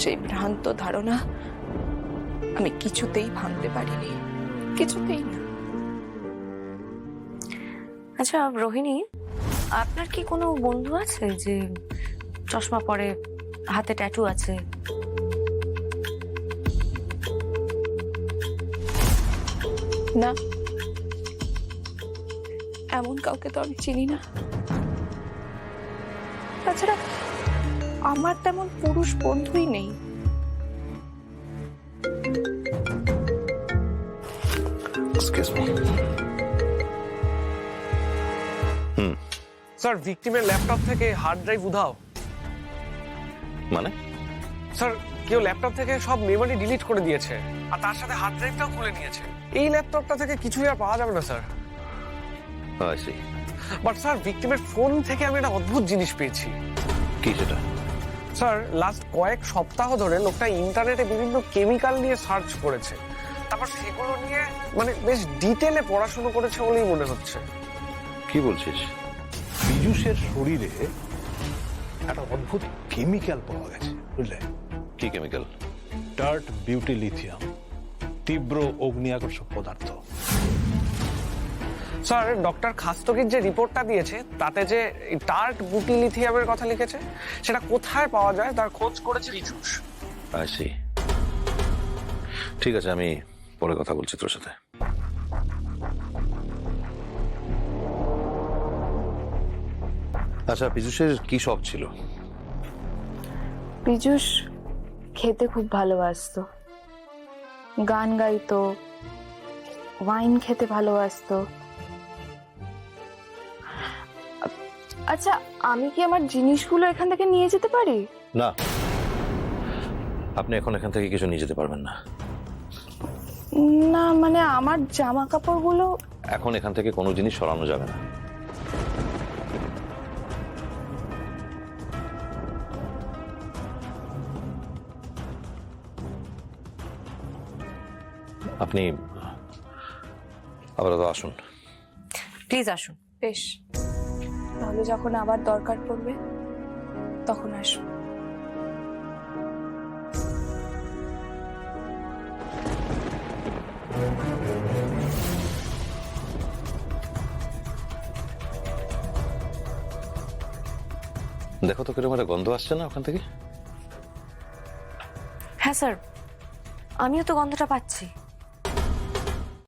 সেই ভ্রান্ত ধারণা আমি কিছুতেই ভাঙতে পারিনি, কিছুতেই না। আচ্ছা রোহিণী, আপনার কি কোনো বন্ধু আছে যে চশমা পরে, হাতে ট্যাটু আছে? না, এমন কাউকে তো আমি চিনি না। তাছাড়া আমার তেমন পুরুষ বন্ধুই নেই। স্যার, ভিকটিমের ল্যাপটপ থেকে হার্ড ড্রাইভ উধাও। মানে? স্যার, কেউ ল্যাপটপ থেকে সব মেমরি ডিলিট করে দিয়েছে, আর তার সাথে হার্ড ড্রাইভটাও খুলে নিয়েছে। এই ল্যাপটপটা থেকে কিছুই আর পাওয়া যাবে না স্যার। বাট স্যার, ভিকটিমের ফোন থেকে আমি একটা অদ্ভুত জিনিস পেয়েছি। কি সেটা? স্যার, লাস্ট কয়েক সপ্তাহ ধরে লোকটা ইন্টারনেটে বিভিন্ন কেমিক্যাল নিয়ে সার্চ করেছে, তারপর সেগুলো নিয়ে বেশ ডিটেলে পড়াশোনা করেছে বলেই মনে হচ্ছে। কি বলছিস? পীযূষের শরীরে একটা অদ্ভুত কেমিক্যাল পাওয়া গেছে, বুঝলে? কি কেমিক্যাল? টার্ট বিউটি লিথিয়াম, তীব্র অগ্নি আকর্ষক পদার্থ। স্যার, ডক্টর খাস্তগির যে রিপোর্টটা দিয়েছে তাতে যে টার্ট বুটি লিথিয়ামের কথা লিখেছে, সেটা কোথায় পাওয়া যায় তার খোঁজ করেছে পীযূষ। ঠিক আছে, আমি পরে কথা বলছি তোর সাথে। আচ্ছা, পীযূষের কি শখ ছিল? পীযূষ খেতে খুব ভালোবাসতো, গান গাইতো, ওয়াইন খেতে ভালোবাসতো। আচ্ছা, আমি কি আমার জিনিসগুলো এখান থেকে নিয়ে যেতে পারি? না, আপনি এখন এখান থেকে কিছু নিয়ে যেতে পারবেন না। না আমার জামা কাপড়গুলো। এখন এখান থেকে কোনো জিনিস সরানো যাবে না। আপনি আপাতত আসুন। প্লিজ আসুন। বেশ, তাহলে যখন আবার দরকার পড়বে তখন আসবো। দেখো তো কিরকম একটা গন্ধ আসছে না ওখান থেকে? হ্যাঁ স্যার, আমিও তো গন্ধটা পাচ্ছি।